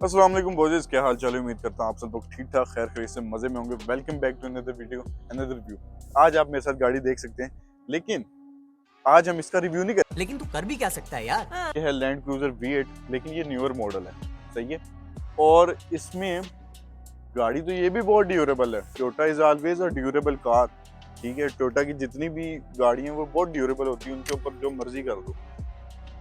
अस्सलाम वालेकुम बॉयज, क्या हाल चाल है। उम्मीद करता हूँ आप सब लोग ठीक ठाक खैर खैरियत से मजे में होंगे। Welcome back to another video, another review. आज आप मेरे साथ गाड़ी देख सकते हैं, लेकिन आज हम इसका रिव्यू नहीं करेंगे। लेकिन तू कर भी क्या सकता है यार। ये है लैंड क्रूजर V8, लेकिन ये न्यूअर मॉडल है, सही है। और इसमें गाड़ी तो ये भी बहुत ड्यूरेबल है। Toyota is always a durable car, ठीक है। टोयोटा की जितनी भी गाड़ी हैं वो बहुत ड्यूरेबल होती है, उनके ऊपर जो मर्जी कर दो।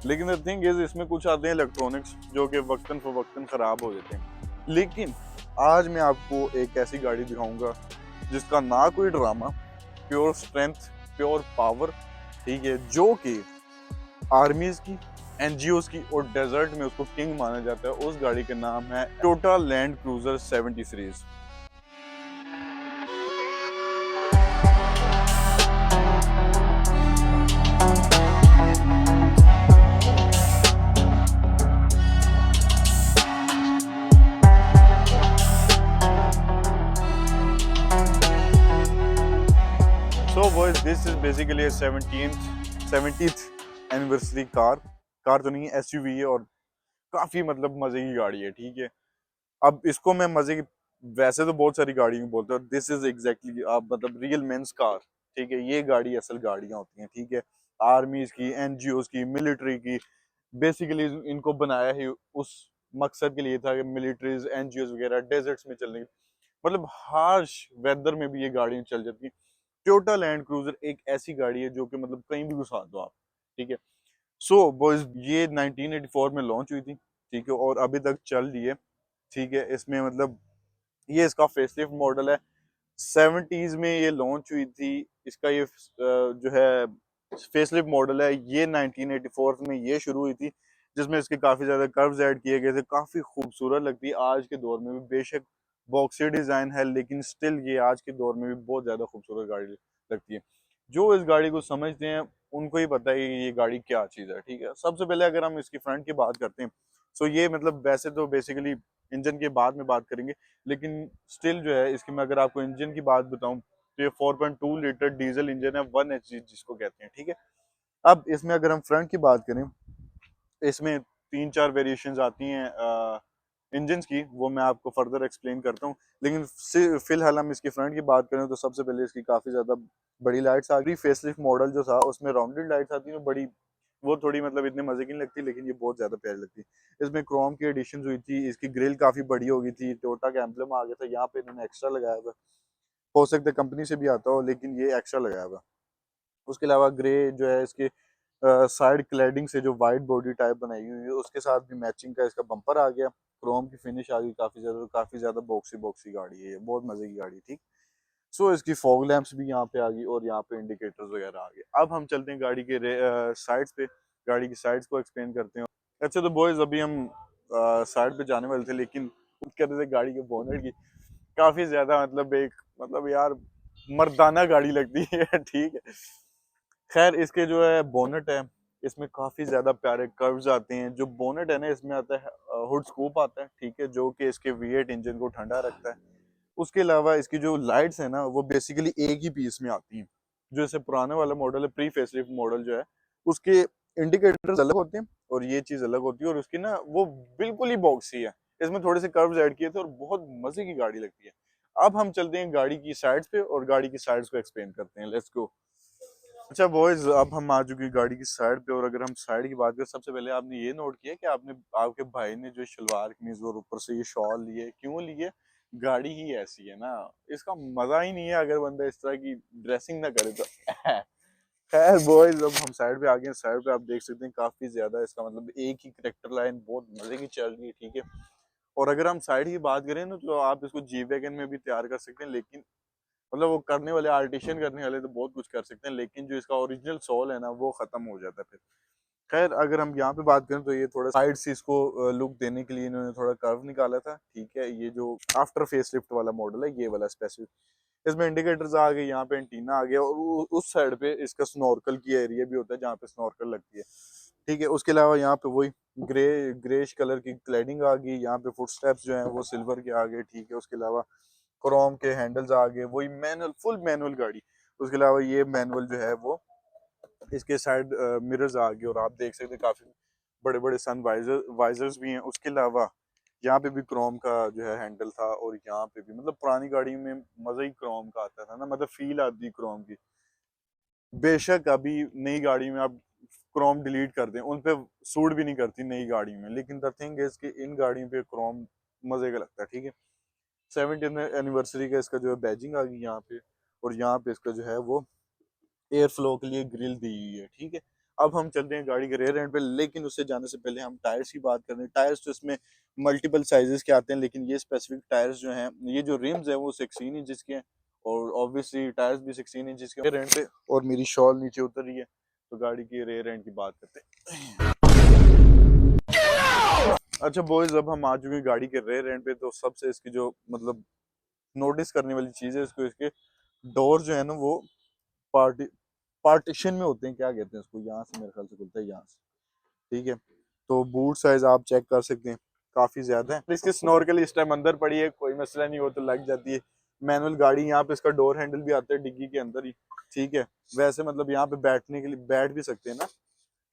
लेकिन द थिंग इज, इसमें कुछ आते हैं इलेक्ट्रॉनिक्स जो कि वक्तन फवक्तन खराब हो जाते हैं। लेकिन आज मैं आपको एक ऐसी गाड़ी दिखाऊंगा जिसका ना कोई drama, pure strength, pure power, ठीक है, जो कि आर्मीज की, एनजीओज की और डेजर्ट में उसको किंग माना जाता है। उस गाड़ी का नाम है Toyota land cruiser 70 series. So boys, this is basically 70th anniversary car. Car तो नहीं है, एसयूवी है, और काफी मतलब मजे की गाड़ी है, ठीक है। अब इसको मैं मजे की, वैसे तो बहुत सारी गाड़ियों बोलते हैं, दिस इज एग्जैक्टली आप मतलब रियल मेंस कार, ठीक है। ये गाड़ी असल गाड़ियां होती हैं, ठीक है। आर्मीज की, एनजीओज की, मिलिट्री की, बेसिकली इनको बनाया ही उस मकसद के लिए था कि मिलिट्रीज, एनजीओज वगैरह डेजर्ट्स में चलने की, मतलब हार्श वेदर में भी ये गाड़ियां चल जाती हैं। टोयोटा लैंड क्रूजर एक ऐसी गाड़ी है जो कि मतलब कहीं भी घुसा दो आप, ठीक है। सो बॉयज, ये 1984 में लॉन्च हुई थी, ठीक है, और अभी तक चल रही है, ठीक है। इसमें मतलब ये इसका फेसलिफ्ट मॉडल है। 70s में ये लॉन्च हुई थी। इसका ये जो है फेसलिफ्ट मॉडल है, ये 1984 में ये शुरू हुई थी, जिसमें इसके काफी ज्यादा कर्व्स ऐड किए गए थे। काफी खूबसूरत लगती है आज के दौर में भी। बेशक बॉक्सी डिजाइन है, लेकिन स्टिल ये आज के दौर में भी बहुत ज्यादा खूबसूरत गाड़ी लगती है। जो इस गाड़ी को समझते हैं उनको ही पता है कि ये गाड़ी क्या चीज है, ठीक है। सबसे पहले अगर हम इसकी फ्रंट की बात करते हैं, सो ये मतलब वैसे तो बेसिकली इंजन के बाद में बात करेंगे, लेकिन स्टिल जो है इसकी मैं अगर आपको इंजन की बात बताऊं तो ये 4.2 लीटर डीजल इंजन है, 1 HP जिसको कहते हैं, ठीक है। अब इसमें अगर हम फ्रंट की बात करें, इसमें 3-4 वेरिएशंस आती हैं इंजन की, वो मैं आपको फर्दर एक्सप्लेन करता हूँ। लेकिन फिलहाल हम इसकी फ्रंट की बात करें तो सबसे पहले इसकी काफी ज्यादा बड़ी लाइट्स आ गई। फेसलिफ्ट मॉडल जो था उसमें राउंडेड लाइट्स आती हैं बड़ी, वो थोड़ी मतलब इतने मजे की नहीं लगती, लेकिन ये बहुत ज्यादा प्यारी लगती है। इसमें क्रोम की एडिशन हुई थी, इसकी ग्रिल काफी बड़ी हो गई थी, टोयोटा का एम्बलम आ गया था, यहाँ पे इन्होंने एक्स्ट्रा लगाया हुआ है। हो सकता है कंपनी से भी आता हो, लेकिन ये एक्स्ट्रा लगाया हुआ है। उसके अलावा ग्रे जो है इसके साइड क्लैडिंग से जो वाइट बॉडी टाइप बनाई हुई है, उसके साथ भी मैचिंग का इसका बम्पर आ गया। क्रोम की फिनिश आ गई काफी ज्यादा बॉक्सी बॉक्सी गाड़ी है ये, बहुत मजे की गाड़ी थी। सो इसकी फॉग लैंप्स भी यहाँ पे आ गई और यहाँ पे इंडिकेटर्स वगैरह आ गए। अब हम चलते हैं गाड़ी के साइड्स पे, गाड़ी की साइड्स को एक्सप्लेन करते हैं। अच्छा तो बॉयज, अभी हम साइड पे जाने वाले थे, लेकिन कर रहे थे गाड़ी के बोनेट की। काफी ज्यादा मतलब एक, मतलब यार मर्दाना गाड़ी लगती है ठीक है। खैर, इसके जो है बोनेट है, इसमें काफी ज्यादा प्यारे कर्व्स आते हैं। जो बोनेट है ना, इसमें आता है हुड स्कूप आता है, ठीक है, जो कि इसके V8 इंजन को ठंडा रखता है। उसके अलावा इसकी जो लाइट्स है ना, वो बेसिकली एक ही पीस में आती हैं। जो इससे पुराने वाला मॉडल है, प्री फेसलिफ्ट मॉडल जो है, उसके इंडिकेटर्स अलग होते हैं और ये चीज अलग होती है, और उसकी ना वो बिल्कुल ही बॉक्सी है। इसमें थोड़े से कर्व्स ऐड किए थे और बहुत मजे की गाड़ी लगती है। अब हम चलते हैं गाड़ी की साइड्स पे और गाड़ी की साइड्स को एक्सप्लेन करते हैं। Let's go. अच्छा बॉयज, अब हम आ चुके हैं गाड़ी की साइड पे, और अगर हम साइड की बात करें, सबसे पहले आपने ये नोट किया कि आपने, आपके भाई ने जो शलवार कमीज और ऊपर से ये शॉल लिए, क्यों लिए? गाड़ी ही ऐसी है ना, इसका मजा ही नहीं है अगर बंदा इस तरह की ड्रेसिंग ना करे तो खैर बॉयज, अब हम साइड पे आ गए हैं। साइड पे आप देख सकते हैं काफी ज्यादा इसका मतलब एक ही करेक्टर लाइन बहुत मजे की चल रही है, ठीक है। और अगर हम साइड की बात करें ना, तो आप इसको जी वैगन में भी तैयार कर सकते हैं, लेकिन मतलब वो करने वाले, आर्टिशियन करने वाले तो बहुत कुछ कर सकते हैं, लेकिन जो इसका ओरिजिनल सोल है ना, वो खत्म हो जाता है फिर। खैर, अगर हम यहाँ पे बात करें तो ये थोड़ा साइड से इसको लुक देने के लिए इन्होंने थोड़ा कर्व निकाला था, ठीक है। ये जो आफ्टर फेसलिफ्ट वाला मॉडल है, ये वाला स्पेसिफिक, इसमें इंडिकेटर्स आ गए, यहाँ पे एंटीना आ गया, और उस साइड पे इसका स्नॉर्कल की एरिया भी होता है जहाँ पे स्नॉर्कल लगती है, ठीक है। उसके अलावा यहाँ पे वही ग्रेश कलर की क्लैडिंग आ गई। यहाँ पे फुट स्टेप्स जो हैं वो सिल्वर के आ गए, ठीक है। उसके अलावा क्रोम के हैंडल्स आ गए, वही मैनुअल, फुल मैनुअल गाड़ी। उसके अलावा ये मैनुअल जो है वो, इसके साइड मिरर्स आ गए, और आप देख सकते हैं काफी बड़े बड़े सन वाइजर्स भी हैं। उसके अलावा यहाँ पे भी क्रोम का जो है हैंडल था, और यहाँ पे भी मतलब पुरानी गाड़ी में मजा ही क्रोम का आता था ना, मतलब फील आती क्रोम की। बेशक अभी नई गाड़ी में आप क्रोम डिलीट कर दें, उन पे सूट भी नहीं करती नई गाड़ी में, लेकिन द थिंग इज कि इन गाड़ियों पे क्रोम मजे का लगता है, ठीक है। 70th एनिवर्सरी का इसका जो है बैजिंग आ गई यहाँ पे, और यहाँ पे इसका जो है वो एयर फ्लो के लिए ग्रिल दी हुई है, ठीक है। अब हम चलते हैं गाड़ी के रेयर एंड पे, लेकिन उससे जाने से पहले हम टायर्स की बात करते हैं। टायर्स तो इसमें मल्टीपल साइजेस के आते हैं, लेकिन ये स्पेसिफिक टायर्स जो हैं, ये जो रिम्स है वो 16 इंचज के हैं, और ऑब्वियसली टायर्स भी 16 इंचज के रेयर एंड पे। और मेरी शॉल नीचे उतर रही है, तो गाड़ी की रेयर एंड की बात करते हैं। अच्छा बॉयज, अब हम आ चुके हैं गाड़ी के रेयर एंड पे। तो सबसे इसकी जो मतलब नोटिस करने वाली चीज है, इसको इसके डोर जो है ना वो पार्टी पार्टीशन में होते हैं, क्या कहते हैं उसको, यहाँ से मेरे ख्याल से खुलता है यहाँ से, ठीक है। तो बूट साइज आप चेक कर सकते हैं, काफी ज्यादा है। इसकी स्नॉर्कल इस टाइम अंदर पड़ी है, कोई मसला नहीं हो तो लग जाती है। मैनुअल गाड़ी, यहाँ पे इसका डोर हैंडल भी आता है डिग्गी के अंदर ही, ठीक है। वैसे मतलब यहाँ पे बैठने के लिए बैठ भी सकते हैं ना।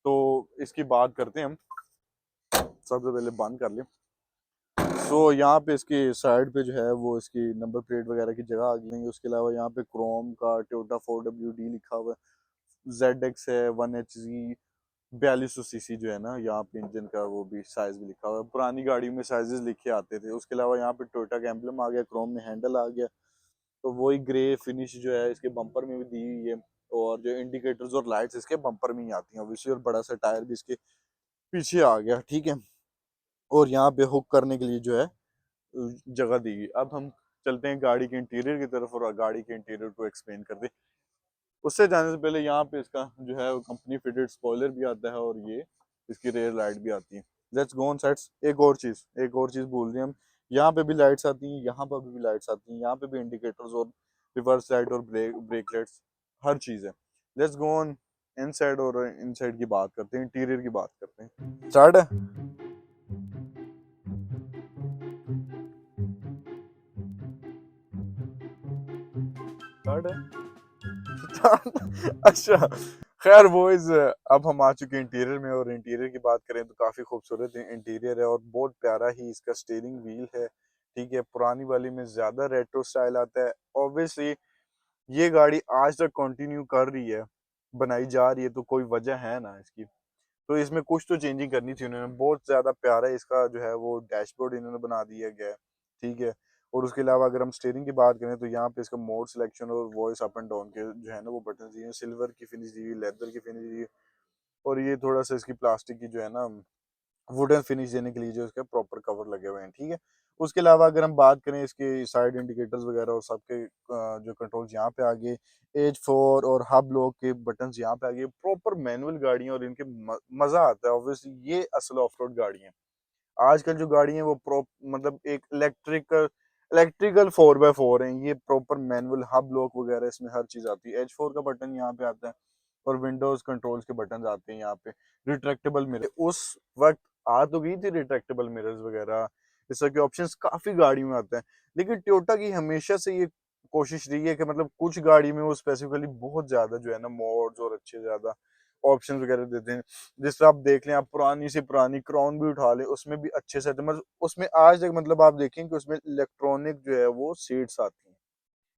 तो इसकी बात करते हैं हम, सबसे पहले बंद कर लें। सो यहाँ पे इसकी साइड पे जो है वो इसकी नंबर प्लेट वगैरह की जगह आ गई है। उसके अलावा यहाँ पे क्रोम का टोयोटा 4WD लिखा हुआ है, ZX है 1HZ 4200 सीसी जो है ना, यहाँ पे इंजन का वो भी साइज भी लिखा हुआ है। पुरानी गाड़ियों में साइजेस लिखे आते थे। उसके अलावा यहाँ पे टोयोटा का एम्बलम आ गया, क्रोम में हैंडल आ गया, तो वही ग्रे फिनिश जो है इसके बम्पर में भी दी हुई है। और जो इंडिकेटर्स और लाइट्स इसके बम्पर में ही आती हैं ऑब्वियसली, और बड़ा सा टायर भी इसके पीछे आ गया, ठीक है। और यहाँ पे हुक करने के लिए जो है जगह दी गई। अब हम चलते हैं गाड़ी के इंटीरियर की तरफ, और गाड़ी के इंटीरियर को एक्सप्लेन करते हैं। उससे जाने से पहले यहाँ पे इसका जो है कंपनी फिटेड स्पॉइलर भी आता है, और ये इसकी रेयर लाइट भी आती है। Let's go on sides. एक और चीज भूल रहे हैं हम, यहाँ पे भी लाइट्स आती हैं, यहाँ पर भी लाइट्स आती हैं, यहाँ पे भी इंडिकेटर्स और रिवर्स लाइट और ब्रेक लाइट्स, हर चीज है। लेट्स गो ऑन इनसाइड, और इनसाइड की बात करते हैं, इंटीरियर की बात करते हैं। स्टार्ट है। स्टार्ट है। अच्छा, खैर बॉयज, अब हम आ चुके हैं इंटीरियर में, और इंटीरियर की बात करें तो काफी खूबसूरत इंटीरियर है, और बहुत प्यारा ही इसका स्टीयरिंग व्हील है, ठीक है। पुरानी वाली में ज्यादा रेट्रो स्टाइल आता है। ऑब्वियसली ये गाड़ी आज तक कंटिन्यू कर रही है, बनाई जा रही है, तो कोई वजह है ना इसकी। तो इसमें कुछ तो चेंजिंग करनी थी उन्होंने। बहुत ज्यादा प्यारा है इसका जो है वो डैशबोर्ड इन्होंने बना दिया गया है, ठीक है। और उसके अलावा अगर हम स्टीयरिंग की बात करें, तो यहाँ पे इसका मोड सिलेक्शन और वॉइस अप एंड डाउन के जो है ना वो बटन दिए हैं। सिल्वर की फिनिश दी हुई, लेदर की फिनिश दी हुई, और ये थोड़ा सा इसकी प्लास्टिक की जो है ना वुडन फिनिश देने के लिए जो इसके प्रॉपर कवर लगे हुए हैं, ठीक है। उसके अलावा अगर हम बात करें इसके साइड इंडिकेटर्स वगैरह और सबके जो कंट्रोल्स यहाँ पे आगे, एज 4 और हब लॉक के बटन्स यहाँ पे आगे, प्रॉपर मैनुअल गाड़ियां, और इनके मजा आता है। ऑब्वियसली ये असल ऑफ रोड गाड़ी है। आजकल जो गाड़ी है वो मतलब एक इलेक्ट्रिकल 4x4 है, ये प्रॉपर मैनुअल हब लॉक वगैरह इसमें हर चीज आती है। H4 का बटन यहाँ पे आता है, और विंडोज कंट्रोल्स के बटन आते हैं यहाँ पे। रिट्रैक्टेबल मिरर उस वक्त आ तो गई थी, रिट्रैक्टेबल मिरर्स वगैरह इस तरह के ऑप्शंस काफी गाड़ी में आते हैं, लेकिन टोयोटा की हमेशा से ये कोशिश रही है कि मतलब कुछ गाड़ी में वो स्पेसिफिकली बहुत ज्यादा जो है ना मोड्स और अच्छे ज्यादा ऑप्शंस वगैरह देते हैं। जिस तरह आप देख लें, आप पुरानी से पुरानी क्राउन भी उठा लें, उसमें भी अच्छे से मतलब उसमें आज तक मतलब आप देखें कि उसमें इलेक्ट्रॉनिक जो है वो सीट्स आती हैं,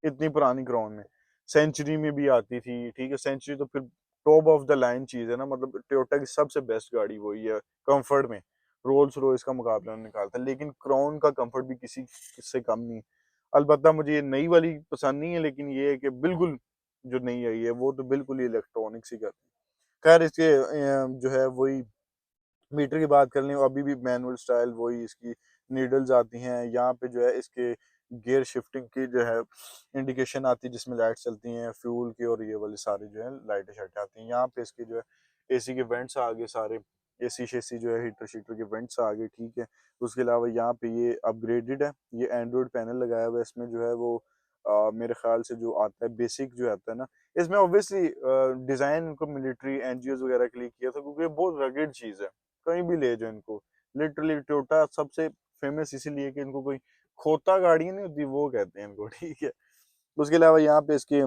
इतनी पुरानी क्राउन में। सेंचुरी में भी आती थी, ठीक है। सेंचुरी तो फिर टॉप ऑफ द लाइन चीज है ना, मतलब टोयोटा की सबसे बेस्ट गाड़ी वही है कंफर्ट में। रोल्स रॉयस का मुकाबला उन्होंने निकाला था, लेकिन क्राउन का कंफर्ट भी किसी से कम नहीं। अलबत्ता मुझे ये नई वाली पसंद नहीं है, लेकिन ये है कि बिल्कुल जो नई आई है वो तो बिल्कुल ही इलेक्ट्रॉनिक्स ही करती है। खैर इसके जो है वही मीटर की बात कर लें, अभी भी मैनुअल स्टाइल वही इसकी नीडल्स आती हैं। यहाँ पे जो है इसके गियर शिफ्टिंग की जो है इंडिकेशन आती है, जिसमें लाइट चलती हैं फ्यूल की, और ये वाली सारी जो है लाइटें शाइटें आती हैं। यहाँ पे इसके जो है एसी के वेंट्स आ गए सारे, एसी शेसी जो है हीटर शीटर के वेंट्स आ गए, ठीक है। उसके अलावा यहाँ पे ये अपग्रेडेड है, ये एंड्रॉइड पैनल लगाया हुआ है इसमें जो है वो मेरे ख्याल से जो आता है बेसिक जो आता है ना, इसमें ऑब्वियसली डिजाइन इनको मिलिट्री एनजीओ वगैरह के लिए किया था, क्योंकि ये बहुत रगेड चीज है। कहीं भी ले जाओ इनको, लिटरली टोयोटा सबसे फेमस इसीलिए कि इनको कोई खोता गाड़ी नहीं होती वो कहते हैं इनको, ठीक है। उसके अलावा यहाँ पे इसके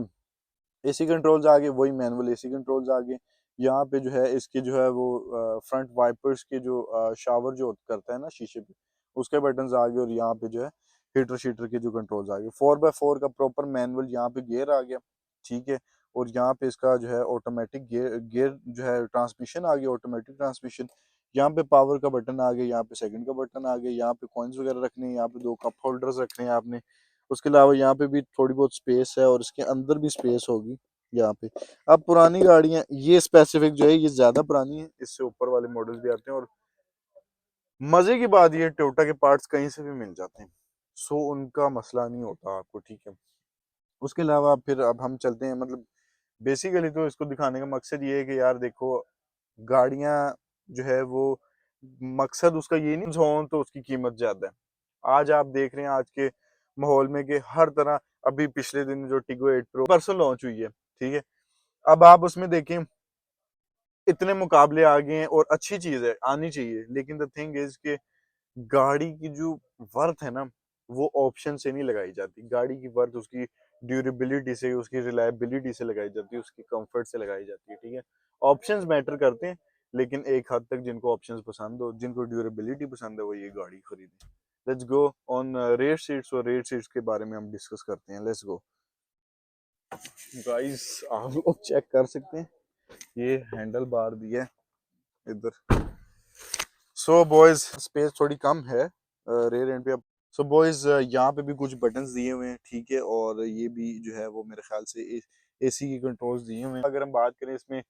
एसी कंट्रोल्स आ गए, वही मैनुअल एसी कंट्रोल्स आ गए। यहाँ पे जो है इसके जो है वो फ्रंट वाइपर्स के जो शावर जो करता है ना शीशे पे, उसके बटन आ गए, और यहाँ पे जो है हीटर शीटर के जो कंट्रोल्स आ गए। 4x4 का प्रॉपर मैनुअल, यहाँ पे गियर आ गया, ठीक है। और यहाँ पे इसका जो है ऑटोमेटिक गियर जो है ट्रांसमिशन आ गया, ऑटोमेटिक ट्रांसमिशन। यहाँ पे पावर का बटन आ गया, यहाँ पे सेकंड का बटन आ गया, यहाँ पे कॉइन्स वगैरह रखने हैं, यहाँ पे 2 कप होल्डर्स रखने हैं आपने। उसके अलावा यहाँ पे भी थोड़ी बहुत स्पेस है, और इसके अंदर भी स्पेस होगी यहाँ पे। अब पुरानी गाड़ियां ये स्पेसिफिक जो है ये ज्यादा पुरानी है, इससे ऊपर वाले मॉडल्स भी आते हैं। और मजे की बात ये टोयोटा के पार्ट्स कहीं से भी मिल जाते हैं, सो उनका मसला नहीं होता आपको, ठीक है। उसके अलावा फिर अब हम चलते हैं, मतलब बेसिकली तो इसको दिखाने का मकसद ये है कि यार देखो, गाड़ियां जो है वो मकसद उसका ये नहीं हो तो उसकी कीमत ज्यादा है। आज आप देख रहे हैं आज के माहौल में कि हर तरह, अभी पिछले दिन जो टिगो 8 प्रो परसों लॉन्च हुई है, ठीक है। अब आप उसमें देखें इतने मुकाबले आ गए हैं, और अच्छी चीज है, आनी चाहिए, लेकिन द थिंग इज के गाड़ी की जो वर्थ है ना, वो ऑप्शन से नहीं लगाई जाती। गाड़ी की वर्थ उसकी ड्यूरेबिलिटी से, उसकी रिलायबिलिटी से लगाई जाती है, उसकी कंफर्ट से लगाई जाती है, ठीक है। ऑप्शंस मैटर करते हैं, लेकिन एक हद तक जिनको ऑप्शंस पसंद हो, जिनको ड्यूरेबिलिटी पसंद है, वो ये गाड़ी खरीदें। Let's go on rear seats, और रेयर सीट्स के बारे में हम डिस्कस करते हैं। लेट्स गो गाइस, आप लोग चेक कर सकते हैं, ये हैंडल बार दी है इधर। सो बॉयज स्पेस थोड़ी कम है रेयर एंड पे। अब सो बॉयज यहाँ पे भी कुछ बटन्स दिए हुए हैं, ठीक है। और ये भी जो है वो मेरे ख्याल से एसी की कंट्रोल्स दिए हुए हैं। अगर हम बात करें, इसमें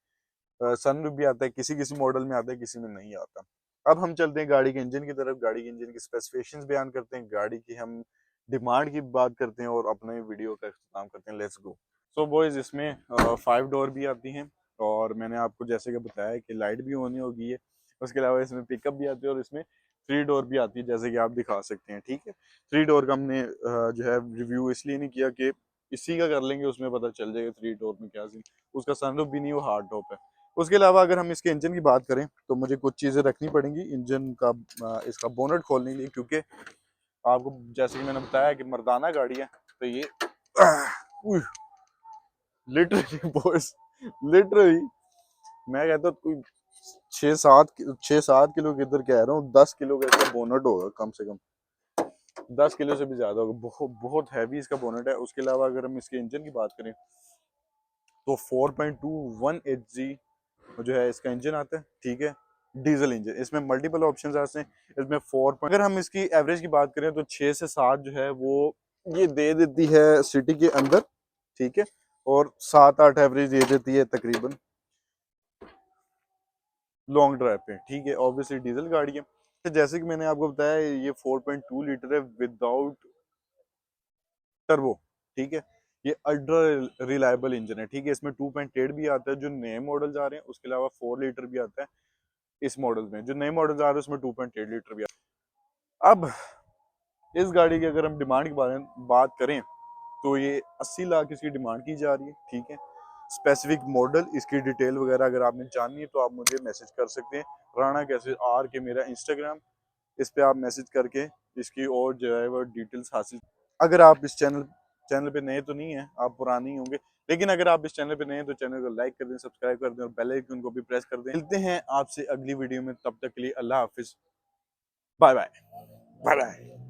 सनरूफ भी आता है, किसी किसी मॉडल में आता है, किसी में नहीं आता। अब हम चलते हैं गाड़ी के इंजन की तरफ, गाड़ी के इंजन की स्पेसिफिकेशंस बयान करते हैं, गाड़ी की हम डिमांड की बात करते हैं, और अपने वीडियो का इख्तिताम करते हैं। Let's go. सो बॉयज इसमें 5 डोर भी आती हैं, और मैंने आपको जैसे कि बताया कि लाइट भी होनी होगी है। उसके अलावा इसमें पिकअप भी आती है, और इसमें 3 डोर भी आती है, जैसे कि आप दिखा सकते हैं, ठीक है। 3 डोर का हमने जो है रिव्यू इसलिए नहीं किया कि इसी का कर लेंगे, उसमें पता चल जाएगा 3 डोर में क्या सीन। उसका सनरूफ भी नहीं, वो हार्ड टॉप है। उसके अलावा अगर हम इसके इंजन की बात करें, तो मुझे कुछ चीज़ें रखनी पड़ेंगी इंजन का, इसका बोनट खोलने के लिए, क्योंकि आपको जैसे कि मैंने बताया कि मर्दाना गाड़ी है, तो ये लिटरली बॉयज, लिटरली मैं कहता हूँ कोई 6-7 किलो की, इधर कह रहा हूँ 10 किलो का इसका बोनट होगा, कम से कम 10 किलो से भी ज्यादा होगा। बहुत बहुत हैवी इसका बोनट है। उसके अलावा अगर हम इसके इंजन की बात करें, तो 4.21 जो है इसका इंजन आता है, ठीक है। डीजल इंजन, इसमें मल्टीपल ऑप्शंस आते हैं। इसमें अगर हम इसकी एवरेज की बात करें, तो 6 से 7 जो है वो ये दे देती है सिटी के अंदर, ठीक है। और 7-8 एवरेज दे देती है तकरीबन लॉन्ग ड्राइव पे, ठीक है। ऑब्वियसली डीजल गाड़ी है, तो जैसे कि मैंने आपको बताया ये 4.2 लीटर है विदाउट टर्बो, ठीक है। ये अल्ट्रा रिलायबल इंजन है, ठीक है। इसमें 2.8 भी आता है जो नए मॉडल आ रहे हैं। उसके अलावा 4 लीटर भी आता है इस मॉडल में, जो नए मॉडल आ रहे हैं उसमें 2.8 लीटर भी आता है। अब इस गाड़ी की अगर हम डिमांड के बारे में बात करें, तो ये 80 लाख इसकी डिमांड की जा रही है, ठीक है। स्पेसिफिक मॉडल, इसकी डिटेल वगैरह अगर आपने जाननी है, तो आप मुझे मैसेज कर सकते हैं। राणा कैसे आर के मेरा इंस्टाग्राम, इस पे आप मैसेज करके इसकी और जो है वो डिटेल्स हासिल। अगर आप इस चैनल पे नए तो नहीं है, आप पुराने ही होंगे, लेकिन अगर आप इस चैनल पे नए हैं तो चैनल को लाइक कर दें, सब्सक्राइब कर दें, और बेल आइकन को भी प्रेस कर दें। मिलते हैं आपसे अगली वीडियो में, तब तक के लिए अल्लाह हाफिज, बाय बाय, बाय बाय।